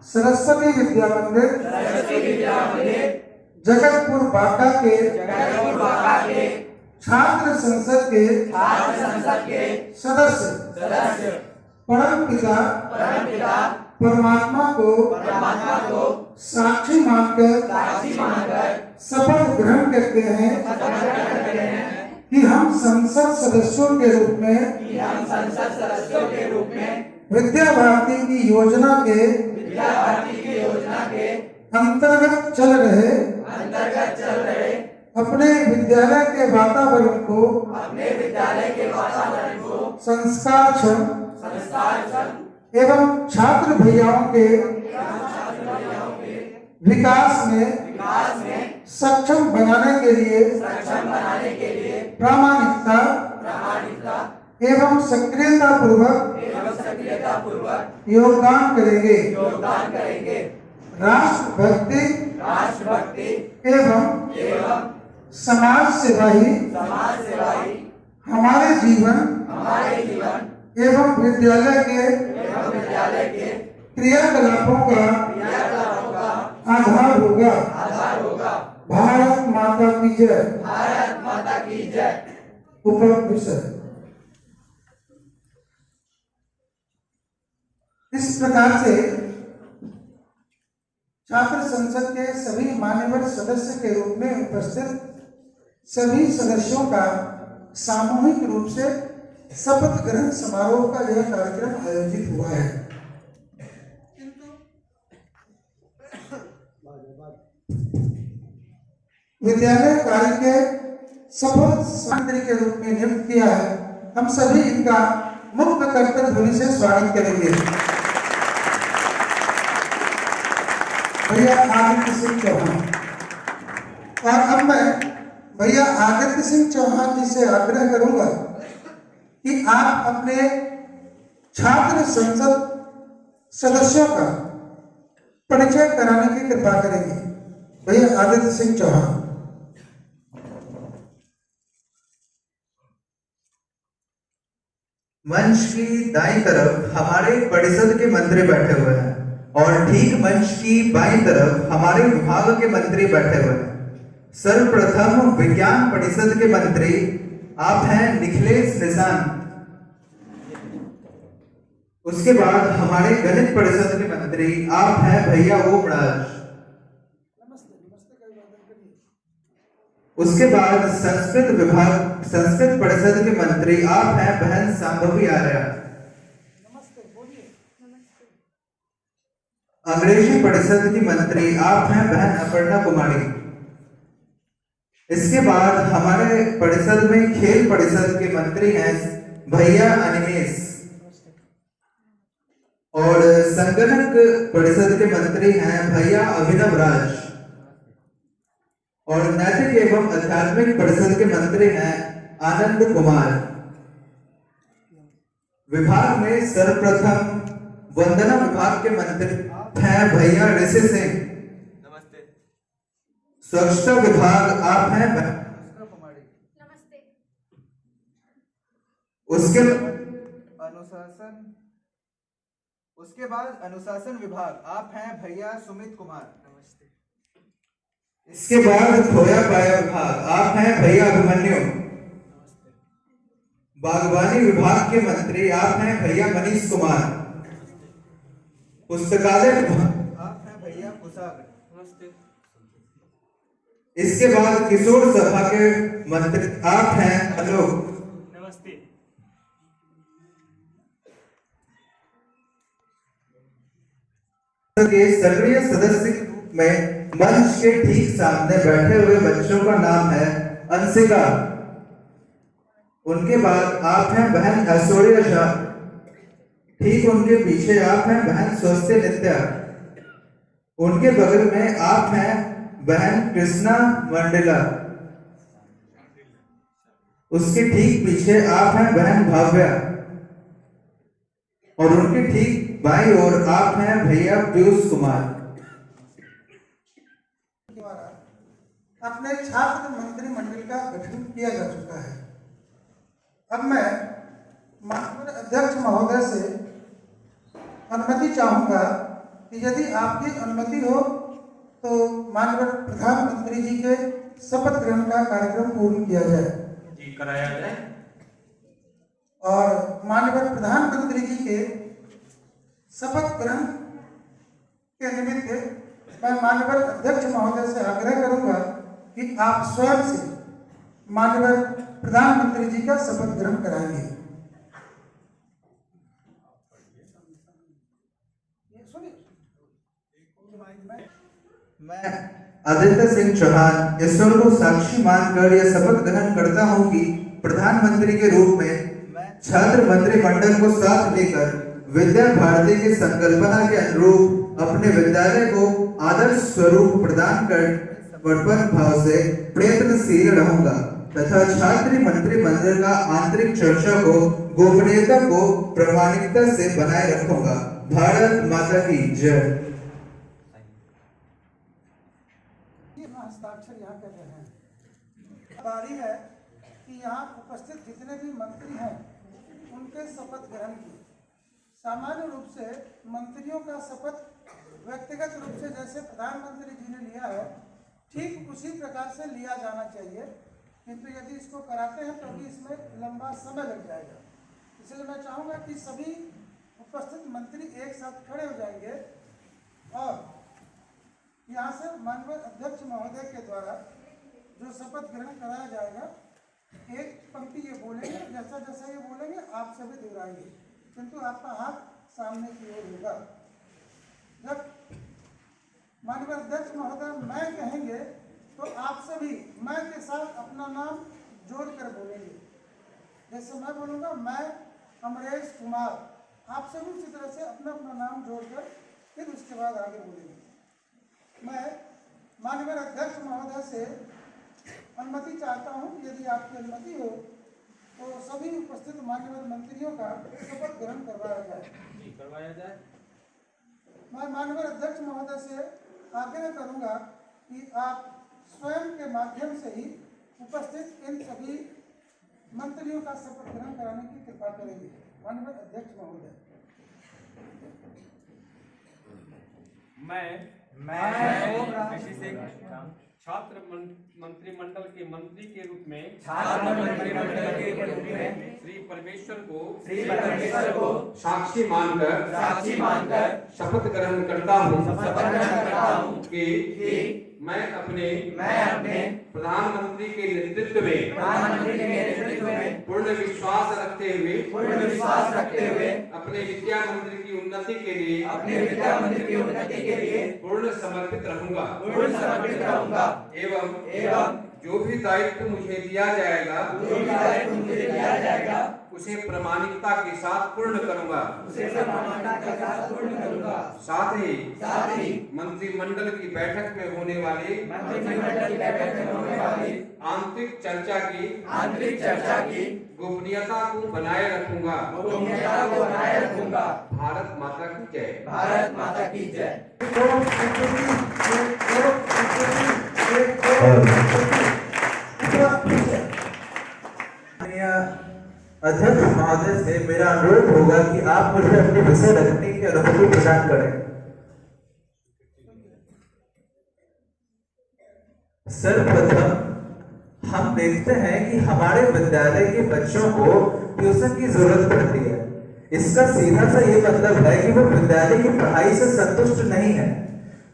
सरस्वती विद्या मंदिर जगतपुर बांका के छात्र संसद के सदस्य परम पिता परमात्मा को साक्षी मानकर शपथ ग्रहण करते हैं कि हम संसद सदस्यों के रूप में विद्या भारती की योजना के अंतर्गत चल रहे अपने विद्यालय के वातावरण को संस्कारक्षम एवं छात्र भैयाओं के विकास में सक्षम बनाने के लिए प्रामाणिकता एवं सक्रियता पूर्वक योगदान करेंगे। राष्ट्रभक्ति एवं समाज सेवा ही हमारे जीवन एवं विद्यालय के क्रियाकलापों का आधार होगा। भारत माता की जय। उपरोक्त विषय इस प्रकार से छात्र संसद के सभी मान्यवर सदस्य के रूप में उपस्थित सभी सदस्यों का सामूहिक रूप से शपथ ग्रहण समारोह का यह कार्यक्रम आयोजित हुआ है। विद्यालय कार्य के सफल मंत्री के रूप में नियुक्त किया है। हम सभी इनका मुख्य कर्तव्य ध्वनि से स्वागत करेंगे। भैया आदित्य सिंह चौहान। और अब मैं भैया आदित्य सिंह चौहान जी से आग्रह करूंगा कि आप अपने छात्र संसद सदस्यों का परिचय कराने की कृपा करेंगे। भैया आदित्य सिंह चौहान। मंच की दाईं तरफ हमारे परिषद के मंत्री बैठे हुए हैं और ठीक मंच की बाईं तरफ हमारे विभाग के मंत्री बैठे हुए हैं। सर्वप्रथम विज्ञान परिषद के मंत्री आप हैं निखिलेश निशान। उसके बाद हमारे गणित परिषद के मंत्री आप हैं भैया ओमराज। उसके बाद संस्कृत परिषद के मंत्री आप हैं बहन सांभवी आर्या। अंग्रेजी परिषद की मंत्री आप हैं बहन अपर्णा कुमारी। इसके बाद हमारे परिषद में खेल परिषद के मंत्री हैं भैया अनिमेश और संगणक परिषद के मंत्री हैं भैया अभिनव राज और नैतिक एवं आध्यात्मिक परिषद के मंत्री हैं आनंद कुमार। विभाग में सर्वप्रथम वंदना विभाग के मंत्री हैं भैया ऋषि सिंह। नमस्ते। स्वच्छता विभाग आप हैं नमस्ते। उसके बाद अनुशासन विभाग आप हैं भैया सुमित कुमार। नमस्ते। इसके बाद खोया पाया विभाग आप हैं भैया अभिमन्यु। नमस्ते। बागवानी विभाग के मंत्री आप हैं भैया मनीष कुमार। पुस्तकालय विभाग आप हैं भैया कुशाग्र। नमस्ते। इसके बाद किशोर सभा के मंत्री आप हैं अलोक। नमस्ते। के सक्रिय सदस्य में मंच के ठीक सामने बैठे हुए बच्चों का नाम है अंशिका। उनके बाद आप हैं बहन ऐश्वर्या शाह। ठीक उनके पीछे आप हैं बहन स्वस्ति नित्या। उनके बगल में आप हैं बहन कृष्णा मंडला। उसके ठीक पीछे आप हैं बहन भाव्या और उनके ठीक बाईं ओर आप हैं भैया पीयूष कुमार। अपने छात्र मंत्रिमंडल का गठन किया जा चुका है। अब मैं माननीय अध्यक्ष महोदय से अनुमति चाहूंगा कि यदि आपकी अनुमति हो तो माननीय प्रधानमंत्री जी के शपथ ग्रहण का कार्यक्रम पूर्ण किया जाए। जी कराया जाए। और माननीय प्रधानमंत्री जी के शपथ ग्रहण के निमित्त मैं माननीय अध्यक्ष महोदय से आग्रह करूंगा कि आप स्वयं से माननीय प्रधानमंत्री जी का शपथ ग्रहण कराएंगे। मैं आदित्य सिंह चौहान ईश्वर को साक्षी मानकर यह शपथ ग्रहण करता हूं कि प्रधानमंत्री के रूप में मैं छात्र मंत्रिमंडल को साथ लेकर विद्या भारती की संकल्पना के अनुरूप अपने विद्यालय को आदर्श स्वरूप प्रदान कर समर्पण भाव से प्रयत्नशील रहूंगा तथा छात्र मंत्रिमंडल का आंतरिक चर्चा को गोपनीयता को प्रामाणिकता से बनाए रखूंगा। भारत माता की जय। हस्ताक्षर यहाँ कर रहे हैं। बारी है कि यहाँ उपस्थित जितने भी मंत्री हैं उनके शपथ ग्रहण की। सामान्य रूप से मंत्रियों का शपथ व्यक्तिगत रूप से जैसे प्रधानमंत्री जी ने लिया है ठीक उसी प्रकार से लिया जाना चाहिए, किंतु यदि इसको कराते हैं तो भी इसमें लंबा समय लग जाएगा। इसलिए मैं चाहूँगा कि सभी उपस्थित मंत्री एक साथ खड़े हो जाएंगे और यहाँ से माननीय अध्यक्ष महोदय के द्वारा जो शपथ ग्रहण कराया जाएगा एक पंक्ति ये बोलेंगे, जैसा जैसा ये बोलेंगे आप सभी दोहराएंगे, किंतु आपका हाथ सामने की ओर होगा। जब माननीय अध्यक्ष महोदय मैं कहेंगे तो आप सभी मैं के साथ अपना नाम जोड़कर बोलेंगे। जैसे मैं बोलूँगा मैं अमरेश कुमार, आप सभी उसी तरह से अपना अपना नाम जोड़कर फिर उसके बाद आगे बोलेंगे। मैं माननीय अध्यक्ष महोदय से अनुमति चाहता हूं, यदि आपकी अनुमति हो तो सभी उपस्थित माननीय मंत्रियों का शपथ ग्रहण करवाया जाए। जी करवाया जाए। मैं माननीय अध्यक्ष महोदय से आग्रह करूंगा कि आप स्वयं के माध्यम से ही उपस्थित इन सभी मंत्रियों का शपथ ग्रहण कराने की कृपा करेंगे। माननीय अध्यक्ष महोदय। मैं ऋषि सिंह छात्र मंत्रिमंडल के मंत्री के रूप में श्री परमेश्वर को साक्षी मानकर शपथ ग्रहण करता हूँ कि मैं अपने प्रधानमंत्री के नेतृत्व में पूर्ण विश्वास रखते हुए अपने विद्या मंत्री की उन्नति के लिए पूर्ण समर्पित रहूंगा एवं जो भी दायित्व मुझे दिया जाएगा उसे प्रामाणिकता के साथ पूर्ण करूंगा। साथ ही मंत्रिमंडल की बैठक में होने वाली आंतरिक चर्चा की गोपनीयता को बनाए रखूंगा। भारत माता की जय। अध्यक्ष महोदय से मेरा अनुरोध होगा कि आप मुझे अपने विषय रखने की अनुमति प्रदान करें। सर्वप्रथम हम देखते हैं कि हमारे विद्यालय के बच्चों को ट्यूशन की जरूरत पड़ती है। इसका सीधा सा ये मतलब है कि वो विद्यालय की पढ़ाई से संतुष्ट नहीं है।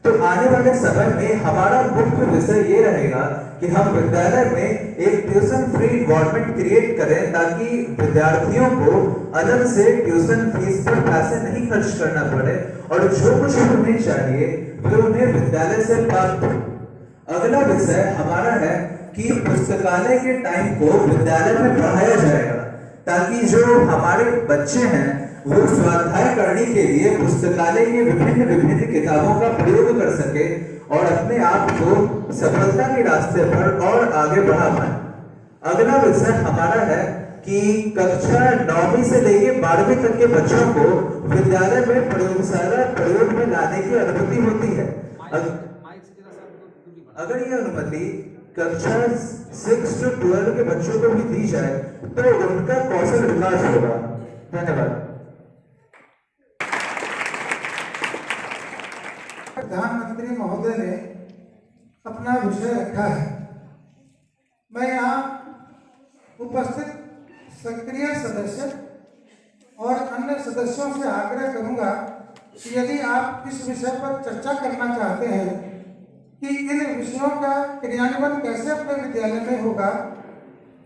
तो आने वाले समय में हमारा मुख्य विषय ये रहेगा कि हम विद्यालय में एक ट्यूशन फ्री गवर्नमेंट क्रिएट करें ताकि विद्यार्थियों को अलग से ट्यूशन फीस पर पैसे नहीं खर्च करना पड़े और जो कुछ उन्हें चाहिए वो उन्हें विद्यालय से प्राप्त हो। अगला विषय हमारा है कि पुस्तकालय के टाइम को विद्यालय में पढ़ाया जाएगा ताकि जो हमारे बच्चे हैं वो स्वाध्याय करने के लिए पुस्तकालय के विभिन्न किताबों का प्रयोग कर सके और अपने आप को सफलता के रास्ते पर और आगे बढ़ा पाए। अगला विषय हमारा है कि कक्षा 9वीं से लेकर 12वीं तक के बच्चों को विद्यालय में प्रयोगशाला प्रयोग में लाने की अनुमति होती है। अगर यह अनुमति कक्षा 6 से 12 के बच्चों को भी दी जाए तो उनका कौशल विकास होगा। धन्यवाद। प्रधानमंत्री महोदय ने अपना विषय रखा है। मैं यहाँ उपस्थित सक्रिय सदस्य और अन्य सदस्यों से आग्रह करूंगा कि यदि आप इस विषय पर चर्चा करना चाहते हैं कि इन विषयों का क्रियान्वयन कैसे अपने विद्यालय में होगा,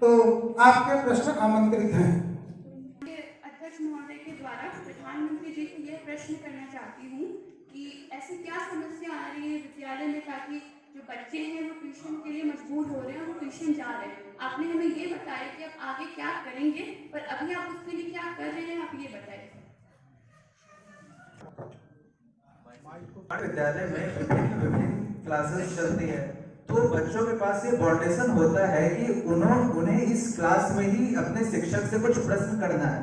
तो आपके प्रश्न आमंत्रित हैं। अध्यक्ष महोदय के द्वारा प्रधानमंत्री जी को यह प्रश्न करना चाहती हूँ कि ऐसी क्या समस्या आ रही है विद्यालय में, ताकि जो बच्चे हैं वो ट्यूशन के लिए मजबूर हो रहे हैं और वो ट्यूशन जा रहे हैं। आपने हमें ये बताया कि आप आगे क्या करेंगे, पर अभी आप उसके लिए क्या कर रहे हैं, आप ये बताइए। विद्यालय में विभिन्न क्लासेस चलती है, तो बच्चों के पास ये फाउंडेशन होता है कि उन्हें इस क्लास में ही अपने शिक्षक से कुछ प्रश्न करना है।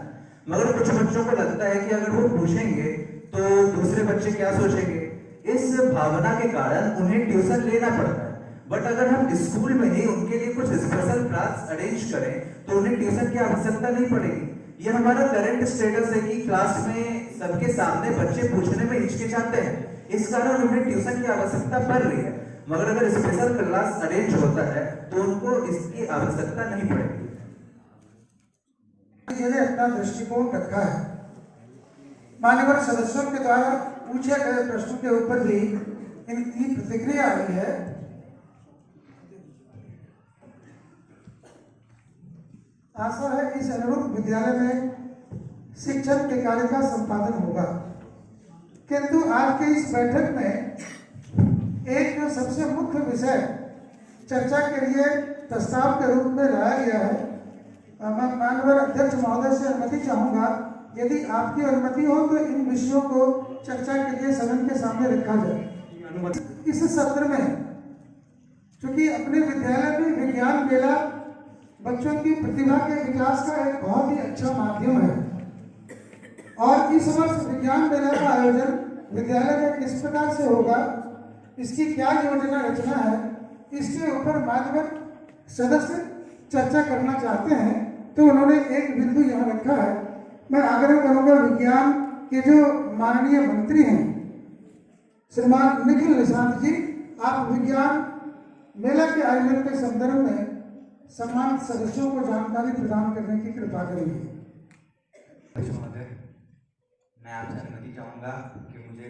मगर कुछ बच्चों को लगता है कि अगर वो पूछेंगे तो दूसरे बच्चे क्या सोचेंगे, इस भावना के कारण उन्हें ट्यूशन लेना पड़ता है। बट अगर हम स्कूल में ही उनके लिए कुछ स्पेशल क्लास अरेंज करें तो उन्हें ट्यूशन की आवश्यकता नहीं पड़ेगी। ये हमारा करंट स्टेटस है कि क्लास में सबके सामने बच्चे पूछने में हिचकिचाते हैं, इस कारण उन्हें ट्यूशन की आवश्यकता पड़ रही है। मगर अगर स्पेशल क्लास अरेंज होता है तो उनको इसकी आवश्यकता नहीं पड़ेगी। मैंने अपना दृष्टिकोण रखा है। मान्यवर सदस्यों के द्वारा पूछे गए प्रश्नों के ऊपर भी इनकी प्रतिक्रिया आई है। आशा है इस अनुरूप विद्यालय में शिक्षण के कार्य का संपादन होगा। किंतु आज के इस बैठक में एक जो सबसे मुख्य विषय चर्चा के लिए प्रस्ताव के रूप में लाया गया है, मैं माननीय अध्यक्ष महोदय से अनुमति चाहूंगा, यदि आपकी अनुमति हो तो इन विषयों को चर्चा के लिए सदन के सामने रखा जाए। इस सत्र में चूंकि अपने विद्यालय में विज्ञान मेला बच्चों की प्रतिभा के विकास का एक बहुत ही अच्छा माध्यम है, और इस वर्ष विज्ञान मेला का आयोजन विद्यालय में किस प्रकार से होगा, इसकी क्या योजना रचना है, इसके ऊपर मान्यवर सदस्य चर्चा करना चाहते हैं। तो उन्होंने एक बिंदु यहाँ रखा है। मैं आग्रह करूंगा विज्ञान के जो माननीय मंत्री हैं श्रीमान निखिल निशांत जी, आप विज्ञान मेला के आयोजन के संदर्भ में सम्मानित सदस्यों को जानकारी प्रदान करने की कृपा करेंगे। मैं आपसे अनुमति चाहूँगा कि मुझे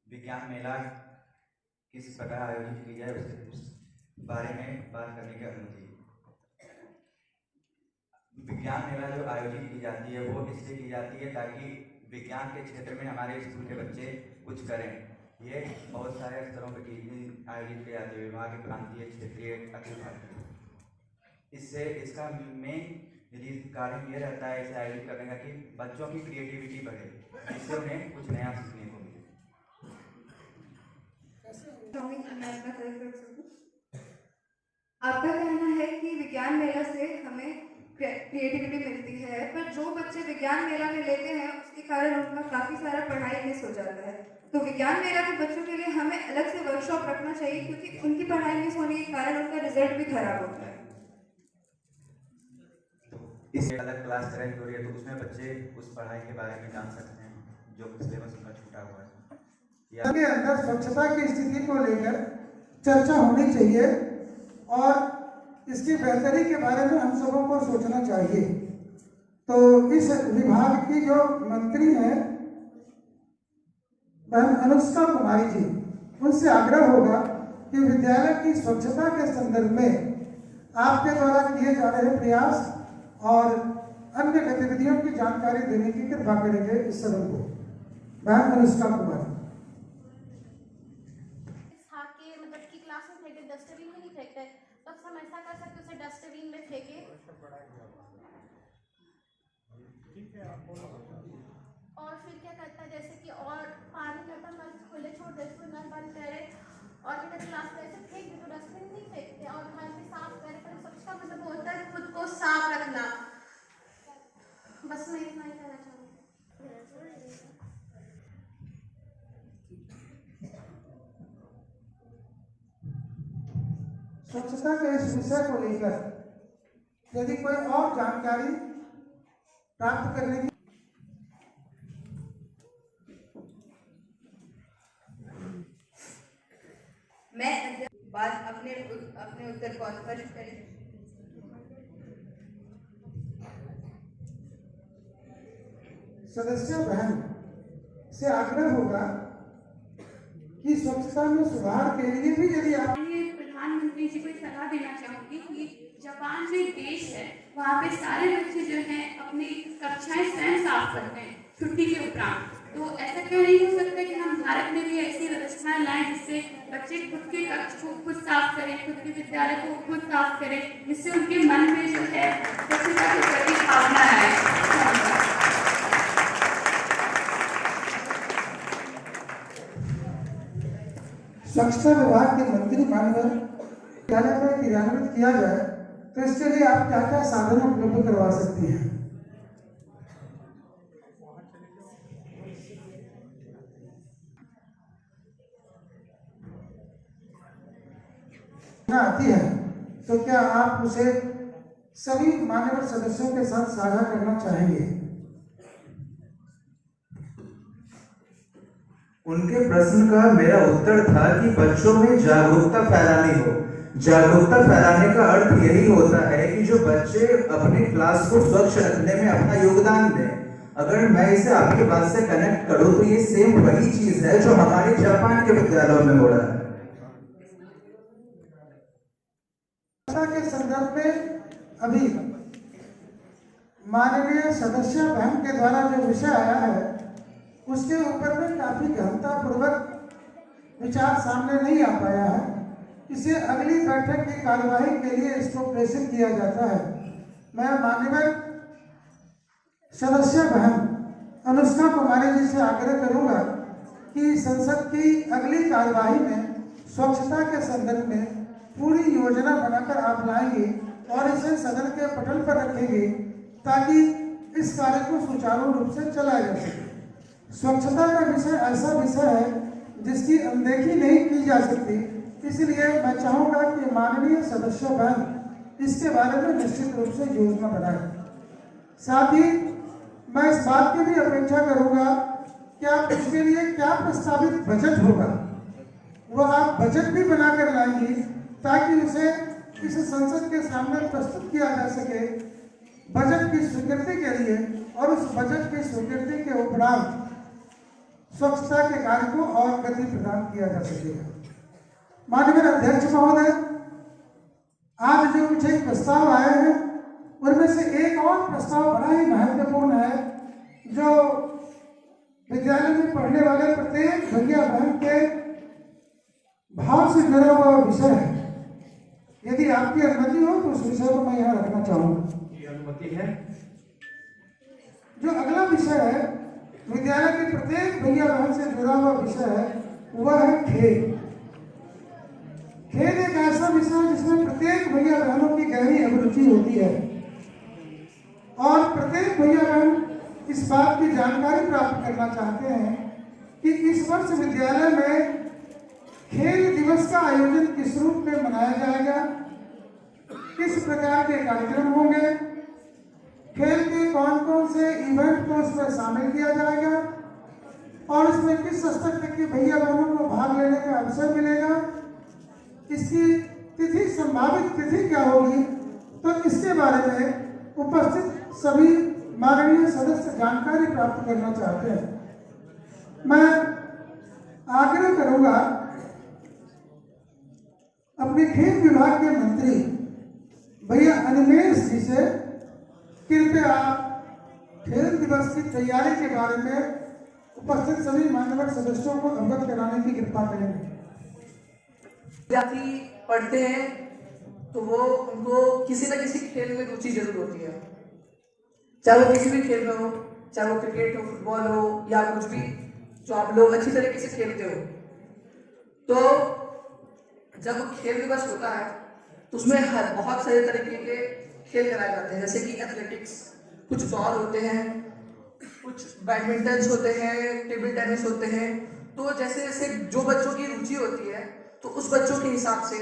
विज्ञान मेला किस प्रकार आयोजित की जाए उस बारे में बात करने की अनुमति। विज्ञान मेला जो आयोजित की जाती है वो इसलिए की जाती है ताकि विज्ञान के क्षेत्र में हमारे स्कूल के बच्चे कुछ करें। ये बहुत सारे स्तरों पर आयोजित किए जाते हैं, विभाग, प्रांतीय, क्षेत्रीय, अखिल भारतीय। इससे इसका मेन कार्य ये रहता है इसे आयोजित करने का कि बच्चों की क्रिएटिविटी बढ़े, जिससे उन्हें कुछ नया सीखने को मिले। आपका कहना है कि विज्ञान मेला से हमें क्रिएटिविटी मिलती है, पर जो बच्चे विज्ञान मेला में लेते हैं उसके कारण उनका काफ़ी सारा पढ़ाई मिस हो जाता है। तो विज्ञान मेला के बच्चों के लिए हमें अलग से वर्कशॉप रखना चाहिए, क्योंकि उनकी पढ़ाई मिस होने के कारण उनका रिजल्ट भी खराब होता है। इससे अलग क्लास अरेंज हो रही है तो उसमें बच्चे उस पढ़ाई के बारे में जान सकते हैं जो सिलेबस उनका छूटा हुआ है। के अंदर स्वच्छता की स्थिति को लेकर चर्चा होनी चाहिए और इसकी बेहतरी के बारे में हम सबों को सोचना चाहिए। तो इस विभाग की जो मंत्री हैं बहन अनुष्का कुमारी जी, उनसे आग्रह होगा कि विद्यालय की स्वच्छता के संदर्भ में आपके द्वारा किए जा रहे प्रयास और अन्य गतिविधियों की जानकारी देने की कृपा करेंगे इस सदन को। बहन अनुष्का कुमारी। मतलब की क्लास में फेंकते, डस्टबिन में नहीं फेंकते, तो हम ऐसा कर सकते उसे डस्टबिन में फेंके। और फिर क्या करता है, जैसे कि और पानी खत्म नल खुले छोड़ दे, उसको नल बंद करे और फिर क्लास में ऐसे फेंक दे, तो डस्टबिन नहीं फेंकते। और घर में साफ करे, पर स्वच्छता मतलब होता है खुद को साफ रखना। बस मैं इतना ही कहना चाहूँगी। स्वच्छता के इस विषय को लेकर यदि कोई और जानकारी प्राप्त करने की बाद अपने उत्तर को स्पष्ट करें। सदस्य बहन से आग्रह होगा कि स्वच्छता में सुधार के लिए भी यदि आप माननीय प्रधानमंत्री जी को एक सलाह देना चाहूंगी कि जापान जो एक देश है वहाँ पे सारे बच्चे जो हैं अपनी कक्षाएं स्वयं साफ करते हैं छुट्टी के उपरांत। तो ऐसा क्यों नहीं हो सकता कि हम भारत में भी ऐसी व्यवस्थाएं लाएं जिससे बच्चे खुद के कक्ष को खुद साफ करें, खुद के विद्यालय को खुद साफ करें, जिससे उनके मन में जो है स्वच्छता के प्रति भावना आए। स्वच्छता विभाग के मंत्री माननीय विद्यालय में क्रियान्वित किया जाए तो इसके लिए आप क्या क्या साधन उपलब्ध करवा सकती हैं? आती है तो क्या आप उसे सभी मान्यवर सदस्यों के साथ साझा करना चाहेंगे? उनके प्रश्न का मेरा उत्तर था कि बच्चों में जागरूकता फैलानी हो। जागरूकता फैलाने का अर्थ यही होता है कि जो बच्चे अपने क्लास को स्वच्छ रखने में अपना योगदान दें। अगर मैं इसे आपकी बात से कनेक्ट करूं तो ये सेम वही चीज है जो हमारे जापान के विद्यालयों में हो रहा है। के संदर्भ में अभी माननीय सदस्य बहन के द्वारा जो विषय आया है उसके ऊपर में काफी गहनता पूर्वक विचार सामने नहीं आ पाया है। इसे अगली बैठक की कार्यवाही के लिए इसको प्रेषित किया जाता है। मैं माननीय सदस्य बहन अनुष्का कुमारी जी से आग्रह करूंगा कि संसद की अगली कार्यवाही में स्वच्छता के संदर्भ में पूरी योजना बनाकर आप लाएंगे और इसे सदन के पटल पर रखेंगे ताकि इस कार्य को सुचारू रूप से चलाया जा सके। स्वच्छता का विषय ऐसा विषय है जिसकी अनदेखी नहीं की जा सकती, इसलिए मैं चाहूँगा कि माननीय सदस्य बहन इसके बारे में निश्चित रूप से योजना बनाए। साथ ही मैं इस बात की भी अपेक्षा करूँगा कि आप इसके लिए क्या प्रस्तावित बजट होगा वह आप बजट भी बनाकर लाएंगी ताकि उसे इस संसद के सामने प्रस्तुत किया जा सके बजट की स्वीकृति के लिए और उस बजट की स्वीकृति के उपरांत स्वच्छता के कार्य को और गति प्रदान किया जा सकेगा। माननीय अध्यक्ष महोदय, आज जो कुछ एक प्रस्ताव आए हैं उनमें से एक और प्रस्ताव बड़ा ही महत्वपूर्ण है जो विद्यालय में पढ़ने वाले प्रत्येक भैया बहन के भाव से जुड़ा हुआ विषय है। यदि आपकी अनुमति हो तो उस विषय को मैं यहाँ रखना चाहूँगा। ये अनुमति है। जो अगला विषय है विद्यालय के प्रत्येक भैया बहन से जुड़ा हुआ विषय है वह है खेल। खेल एक ऐसा विषय है जिसमें प्रत्येक भैया बहनों की गहरी अभिरुचि होती है और प्रत्येक भैया बहन इस बात की जानकारी प्राप्त करना चाहते हैं कि इस वर्ष विद्यालय में खेल दिवस का आयोजन किस रूप में मनाया जाएगा, किस प्रकार के कार्यक्रम होंगे, खेल के कौन कौन से इवेंट को उसमें शामिल किया जाएगा और उसमें किस स्तर तक के भैया बहनों को भाग लेने का अवसर मिलेगा, इसकी तिथि संभावित तिथि क्या होगी, तो इसके बारे में उपस्थित सभी माननीय सदस्य जानकारी प्राप्त करना चाहते हैं। मैं आग्रह करूंगा अपने खेल विभाग के मंत्री भैया अनिमेश जी से कृपया खेल दिवस की तैयारी के बारे में उपस्थित सभी मान्यवर सदस्यों को अवगत कराने की कृपा करेंगे। विद्यार्थी पढ़ते हैं तो वो उनको किसी न किसी खेल में रुचि जरूर होती है, चाहे वो किसी भी खेल में हो, चाहे वो क्रिकेट हो, फुटबॉल हो या कुछ भी जो आप लोग अच्छी तरीके से खेलते हो। तो जब खेल दिवस होता है तो उसमें बहुत सारे तरीके के खेल कराए जाते हैं, जैसे कि एथलेटिक्स, कुछ दौड़ होते हैं, कुछ बैडमिंटन होते हैं, टेबल टेनिस होते हैं। तो जैसे जैसे जो बच्चों की रुचि होती है तो उस बच्चों के हिसाब से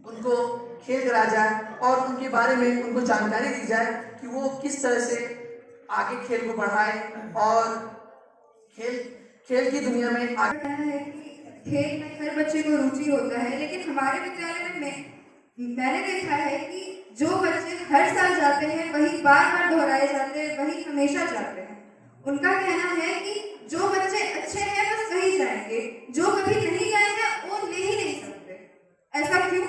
उनको खेल कराया जाए और उनके बारे में उनको जानकारी दी जाए कि वो किस तरह से आगे खेल को बढ़ाए और खेल की दुनिया में आगे। कहना है कि खेल में हर बच्चे को रुचि होता है, लेकिन हमारे विद्यालय में मैंने देखा है कि जो बच्चे हर साल जाते हैं वही बार बार दोहराए जाते हैं, वही हमेशा जाते हैं। उनका कहना है कि जो बच्चे अच्छे हैं बस वही जाएंगे, जो कभी नहीं गए हैं वो ले ही नहीं सकते। ऐसा क्यों?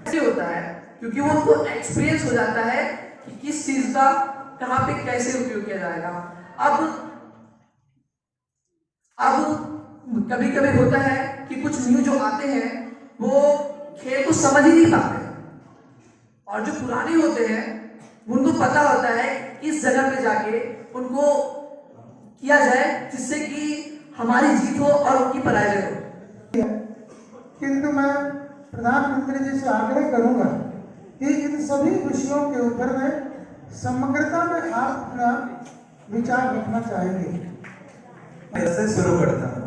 ऐसे होता है क्योंकि वो उनको एक्सपीरियंस हो जाता है कि किस चीज का कहाँ पे कैसे उपयोग किया जाएगा। अब कभी कभी होता है कि कुछ न्यू जो आते हैं वो खेल को समझ ही नहीं पाते, और जो पुराने होते हैं उनको पता होता है किस जगह पे जाके उनको किया जाए जिससे कि हमारी जीत हो और उनकी पराजय हो। किंतु मैं प्रधानमंत्री जी से आग्रह करूंगा कि इन सभी विषयों के ऊपर में समग्रता में आप अपना विचार रखना चाहेंगे। ऐसे शुरू करता हूँ।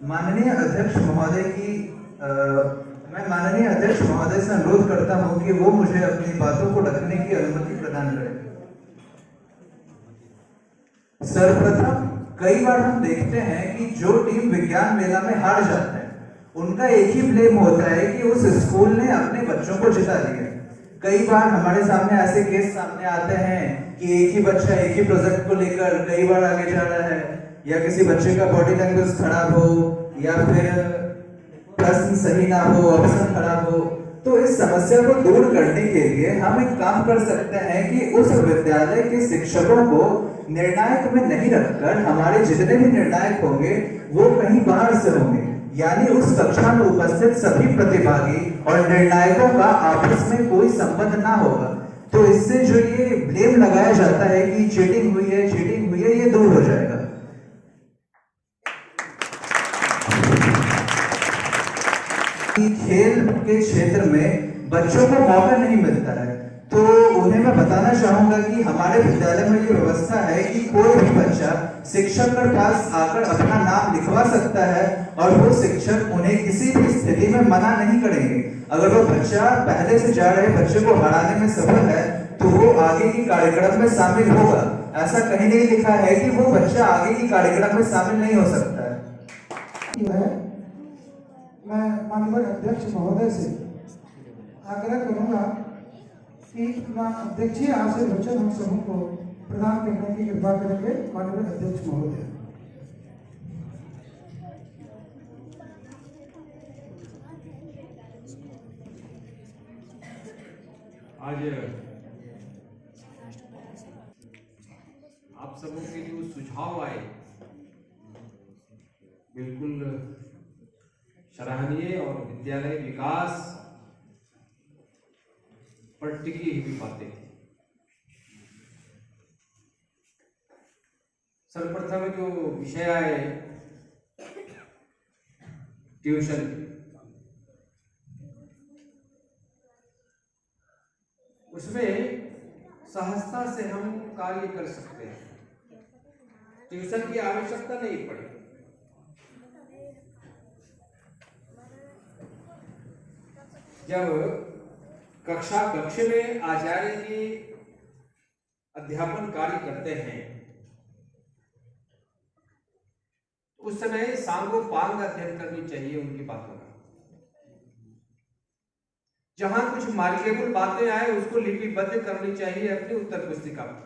माननीय अध्यक्ष महोदय की मैं माननीय अध्यक्ष महोदय से अनुरोध करता हूँ कि वो मुझे अपनी बातों को रखने की अनुमति प्रदान करें। सर्वप्रथम कई बार हम देखते हैं कि जो टीम विज्ञान मेला में हार जाता है उनका एक ही ब्लेम होता है कि उस स्कूल ने अपने बच्चों को जिता दिया। कई बार हमारे सामने ऐसे केस सामने आते हैं कि एक ही बच्चा एक ही प्रोजेक्ट को लेकर कई बार आगे जा रहा है, या किसी बच्चे का बॉडी लैंग्वेज खराब हो, या फिर प्रश्न सही ना हो, ऑप्शन खराब हो। तो इस समस्या को दूर करने के लिए हम एक काम कर सकते हैं कि उस विद्यालय के शिक्षकों को निर्णायक में नहीं रखकर हमारे जितने भी निर्णायक होंगे वो कहीं बाहर से होंगे, यानी उस कक्षा में उपस्थित सभी प्रतिभागी और निर्णायकों का आपस में कोई संबंध ना होगा। तो इससे जो ये ब्लेम लगाया जाता है कि चीटिंग हुई है, ये दूर हो जाएगा। खेल के क्षेत्र में बच्चों को मौका नहीं मिलता है, तो उन्हें मैं बताना चाहूंगा कि हमारे विद्यालय में ये व्यवस्था है कि कोई भी बच्चा शिक्षक के पास आकर अपना नाम लिखवा सकता है और वो शिक्षक उन्हें किसी भी स्थिति में मना नहीं करेंगे। अगर वो बच्चा पहले से जा रहे बच्चे को हराने में सफल है तो वो आगे की कार्यक्रम में शामिल होगा। ऐसा कहीं नहीं लिखा है कि वो बच्चा आगे की कार्यक्रम में शामिल नहीं हो सकता है। मैं माननीय अध्यक्ष महोदय से आग्रह करूंगा कि अपना अध्यक्षीय आशीर्वचन हम सबों को प्रदान करने की कृपा करेंगे। माननीय अध्यक्ष महोदय। आज आप सबों के जो सुझाव आए बिल्कुल सराहनीय और विद्यालय विकास पर टिकी हुई बातें थी। सर्वप्रथम जो विषय आए ट्यूशन, उसमें सहजता से हम कार्य कर सकते हैं, ट्यूशन की आवश्यकता नहीं पड़ी। जब कक्ष में आचार्य जी अध्यापन कार्य करते हैं उस समय सांगोपांग अध्ययन करनी चाहिए उनकी बातों का। जहां कुछ मार्केबल बातें आए उसको लिपिबद्ध करनी चाहिए अपनी उत्तर पुस्तिका में।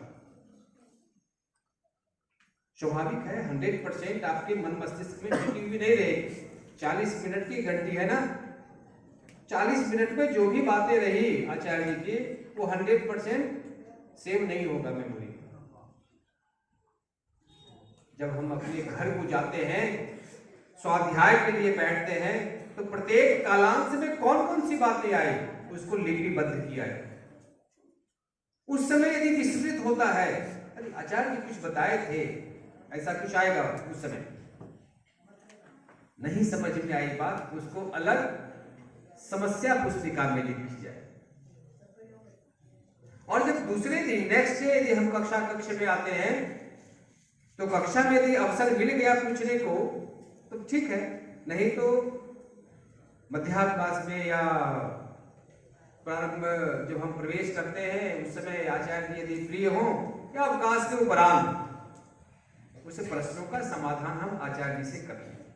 स्वाभाविक है 100% आपके मन मस्तिष्क में टिकी हुई नहीं रहेगी। 40 मिनट की घंटी है ना, 40 मिनट में जो भी बातें रही आचार्य जी की वो 100% सेव नहीं होगा मेमोरी। जब हम अपने घर को जाते हैं, स्वाध्याय के लिए बैठते हैं, तो प्रत्येक कालांश में कौन कौन सी बातें आई उसको लिपिबद्ध किया है। उस समय यदि विस्मृत होता है, अरे आचार्य जी कुछ बताए थे, ऐसा कुछ आएगा उस समय नहीं समझ में आई बात, उसको अलग समस्या पुस्तिका में लिखी जाए। और जब दूसरे दिन नेक्स्ट डे यदि हम कक्ष में आते हैं तो कक्षा में यदि अवसर मिल गया पूछने को तो ठीक है, नहीं तो मध्याभ्यास में या प्रारंभ जब हम प्रवेश करते हैं उस समय आचार्य जी यदि फ्री हो या अवकाश के उपरांत उस प्रश्नों का समाधान हम आचार्य जी से करते हैं।